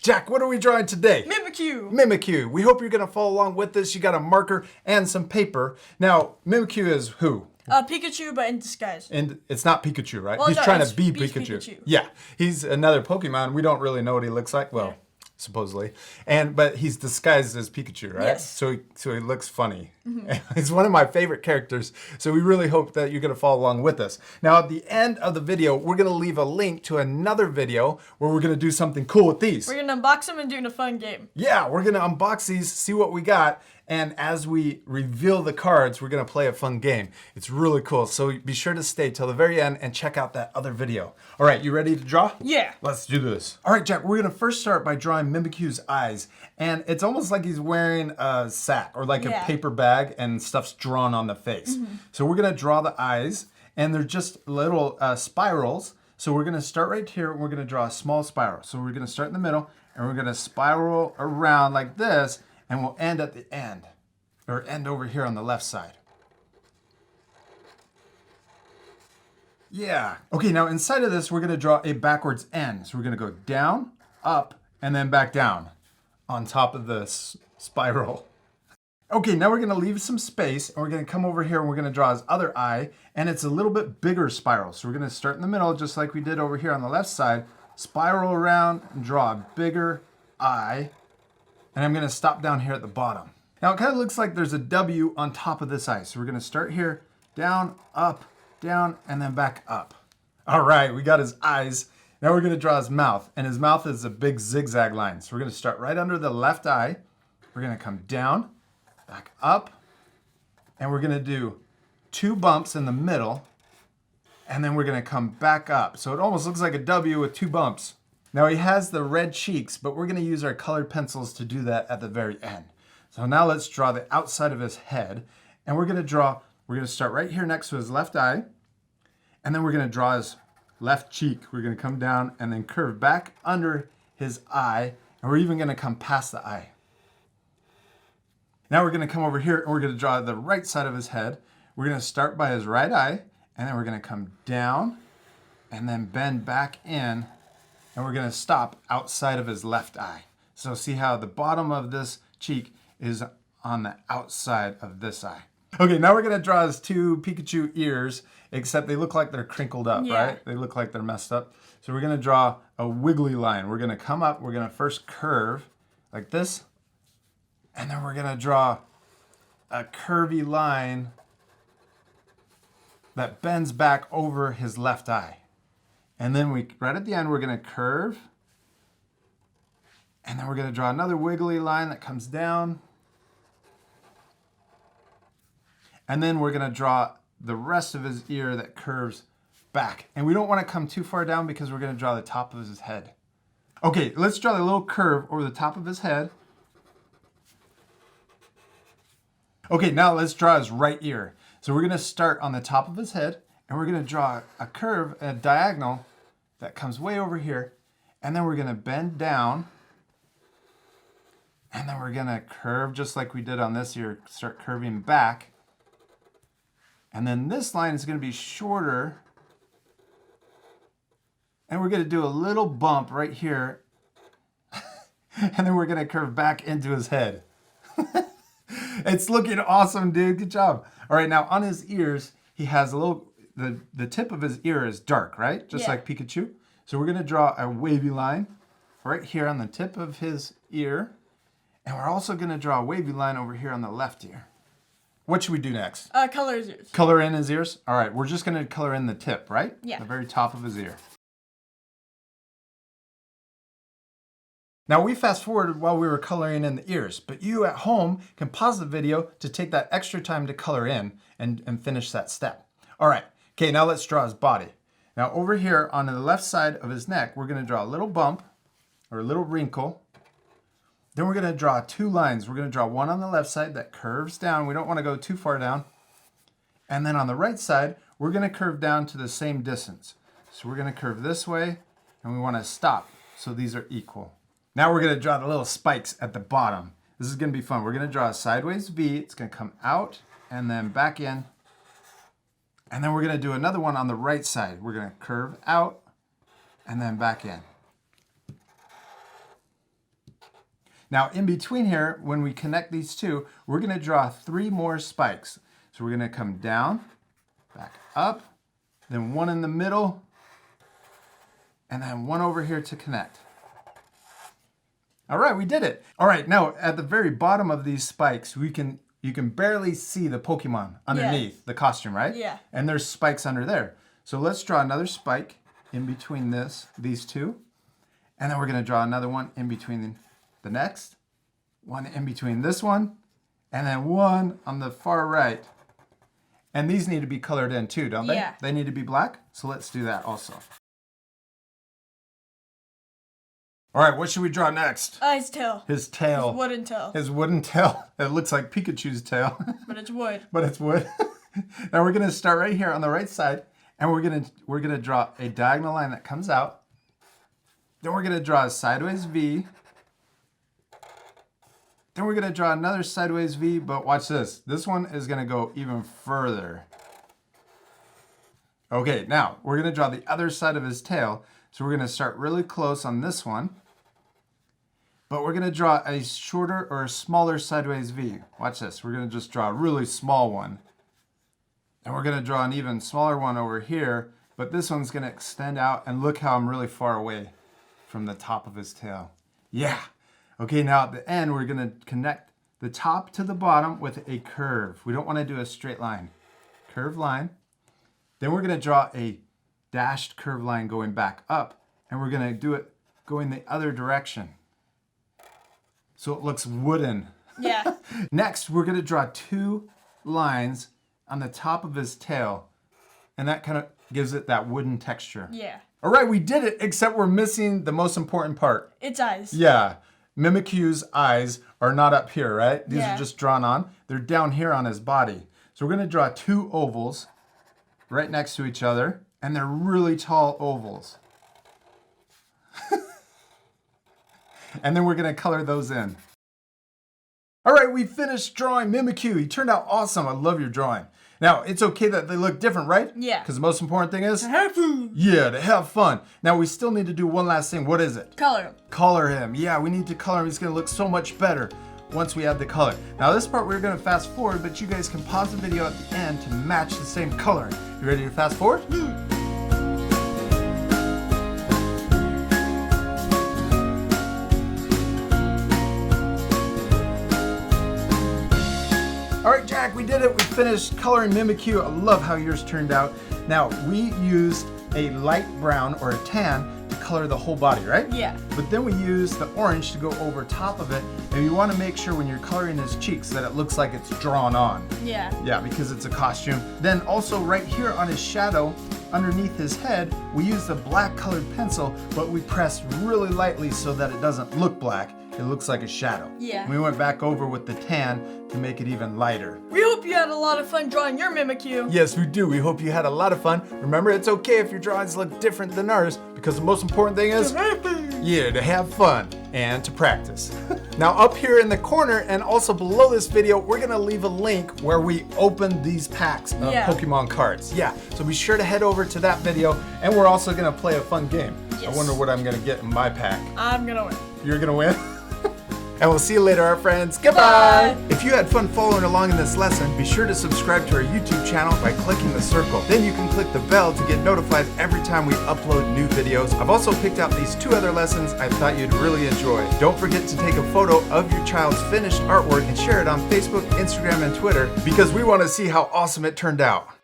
Jack, what are we drawing today? Mimikyu. Mimikyu. We hope you're going to follow along with this. You got a marker and some paper. Now, Mimikyu is who? Pikachu, but in disguise. And it's not Pikachu, right? Well, he's no, trying to be he's Pikachu. Yeah, he's another Pokemon. We don't really know what he looks like. Well, supposedly. But he's disguised as Pikachu, right? Yes. So he looks funny. He's one of my favorite characters. So we really hope that you're going to follow along with us. Now, at the end of the video, we're going to leave a link to another video where we're going to do something cool with these. We're going to unbox them and do a fun game. Yeah, we're going to unbox these, see what we got. And as we reveal the cards, we're going to play a fun game. It's really cool. So be sure to stay till the very end and check out that other video. All right, you ready to draw? Yeah. Let's do this. All right, Jack, we're going to first start by drawing Mimikyu's eyes. And it's almost like he's wearing a sack or like a paper bag and stuff's drawn on the face. So we're going to draw the eyes and they're just little spirals. So we're going to start right here and we're going to draw a small spiral. So we're going to start in the middle and we're going to spiral around like this. And we'll end at the end, or end over here on the left side. Yeah. Okay, now inside of this, we're going to draw a backwards N. So we're going to go down, up, and then back down on top of this spiral. Okay, now we're going to leave some space, and we're going to come over here, and we're going to draw his other eye, and it's a little bit bigger spiral. So we're going to start in the middle, just like we did over here on the left side, spiral around, and draw a bigger eye. And I'm going to stop down here at the bottom. Now it kind of looks like there's a W on top of this eye. So we're going to start here, down, up, down, and then back up. All right, we got his eyes. Now we're going to draw his mouth. And his mouth is a big zigzag line. So we're going to start right under the left eye. We're going to come down, back up. And we're going to do 2 bumps in the middle. And then we're going to come back up. So it almost looks like a W with 2 bumps. Now he has the red cheeks, but we're going to use our colored pencils to do that at the very end. So now let's draw the outside of his head. And we're going to start right here next to his left eye. And then we're going to draw his left cheek. We're going to come down and then curve back under his eye. And we're even going to come past the eye. Now we're going to come over here and we're going to draw the right side of his head. We're going to start by his right eye. And then we're going to come down and then bend back in. And we're going to stop outside of his left eye. So see how the bottom of this cheek is on the outside of this eye. Okay, now we're going to draw his 2 Pikachu ears, except they look like they're crinkled up, right? They look like they're messed up. So we're going to draw a wiggly line. We're going to come up. We're going to first curve like this. And then we're going to draw a curvy line that bends back over his left eye. And then right at the end, we're going to curve. And then we're going to draw another wiggly line that comes down. And then we're going to draw the rest of his ear that curves back. And we don't want to come too far down because we're going to draw the top of his head. Okay, let's draw the little curve over the top of his head. Okay, now let's draw his right ear. So we're going to start on the top of his head. And we're going to draw a curve, a diagonal that comes way over here. And then we're going to bend down. And then we're going to curve just like we did on this ear, start curving back. And then this line is going to be shorter. And we're going to do a little bump right here. And then we're going to curve back into his head. It's looking awesome, dude. Good job. All right, now on his ears, he has a little... The tip of his ear is dark, right? Just like Pikachu. So we're going to draw a wavy line right here on the tip of his ear. And we're also going to draw a wavy line over here on the left ear. What should we do next? Color his ears. Color in his ears? All right, we're just going to color in the tip, right? Yeah. The very top of his ear. Now we fast forwarded while we were coloring in the ears, but you at home can pause the video to take that extra time to color in and finish that step. All right. Okay, now let's draw his body. Now over here on the left side of his neck, we're going to draw a little bump or a little wrinkle. Then we're going to draw 2 lines. We're going to draw one on the left side that curves down. We don't want to go too far down. And then on the right side, we're going to curve down to the same distance. So we're going to curve this way and we want to stop. So these are equal. Now we're going to draw the little spikes at the bottom. This is going to be fun. We're going to draw a sideways V. It's going to come out and then back in. And then we're going to do another one on the right side. We're going to curve out and then back in. Now in between here, when we connect these two, we're gonna draw 3 more spikes. So we're gonna come down, back up, then one in the middle, and then one over here to connect. All right, we did it. All right, now at the very bottom of these spikes, you can barely see the Pokemon underneath the costume, right? Yeah. And there's spikes under there. So let's draw another spike in between these two. And then we're gonna draw another one in between the next, one in between this one, and then one on the far right. And these need to be colored in too, don't they? Yeah. They need to be black, so let's do that also. All right, what should we draw next? His tail. His tail. His wooden tail. His wooden tail. It looks like Pikachu's tail. But it's wood. But it's wood. Now we're gonna start right here on the right side, and we're gonna draw a diagonal line that comes out. Then we're gonna draw a sideways V. Then we're gonna draw another sideways V, but watch this. This one is gonna go even further. Okay, now we're gonna draw the other side of his tail. So we're gonna start really close on this one. But we're gonna draw a shorter or a smaller sideways V. Watch this, we're gonna just draw a really small one. And we're gonna draw an even smaller one over here, but this one's gonna extend out, and look how I'm really far away from the top of his tail. Yeah. Okay, now at the end, we're gonna connect the top to the bottom with a curve. We don't wanna do a straight line. Curved line. Then we're gonna draw a dashed curved line going back up, and we're gonna do it going the other direction. So it looks wooden. Yeah. Next, we're gonna draw 2 lines on the top of his tail, and that kind of gives it that wooden texture. Yeah. All right, we did it, except we're missing the most important part. Its eyes. Yeah, Mimikyu's eyes are not up here, right? These Yeah. are just drawn on. They're down here on his body. So we're gonna draw 2 ovals right next to each other, and they're really tall ovals. And then we're gonna color those in. All right, we finished drawing Mimikyu. He turned out awesome. I love your drawing. Now, it's okay that they look different, right? Yeah. Because the most important thing is? Have food. Yeah, to have fun. Now, we still need to do one last thing. What is it? Color him. Color him. Yeah, we need to color him. He's gonna look so much better once we add the color. Now, this part we're gonna fast forward, but you guys can pause the video at the end to match the same coloring. You ready to fast forward? All right, Jack, we did it. We finished coloring Mimikyu. I love how yours turned out. Now, we used a light brown or a tan to color the whole body, right? Yeah. But then we used the orange to go over top of it. And you want to make sure when you're coloring his cheeks that it looks like it's drawn on. Yeah. Yeah, because it's a costume. Then also right here on his shadow, underneath his head, we used a black colored pencil, but we pressed really lightly so that it doesn't look black. It looks like a shadow. Yeah. We went back over with the tan to make it even lighter. We hope you had a lot of fun drawing your Mimikyu. Yes, we do. We hope you had a lot of fun. Remember, it's okay if your drawings look different than ours, because the most important thing is, yeah, to have fun and to practice. Now, up here in the corner and also below this video, we're gonna leave a link where we open these packs of Pokemon cards. Yeah, so be sure to head over to that video, and we're also gonna play a fun game. Yes. I wonder what I'm gonna get in my pack. I'm gonna win. You're gonna win? And we'll see you later, our friends. Goodbye! Bye. If you had fun following along in this lesson, be sure to subscribe to our YouTube channel by clicking the circle. Then you can click the bell to get notified every time we upload new videos. I've also picked out these 2 other lessons I thought you'd really enjoy. Don't forget to take a photo of your child's finished artwork and share it on Facebook, Instagram, and Twitter, because we want to see how awesome it turned out.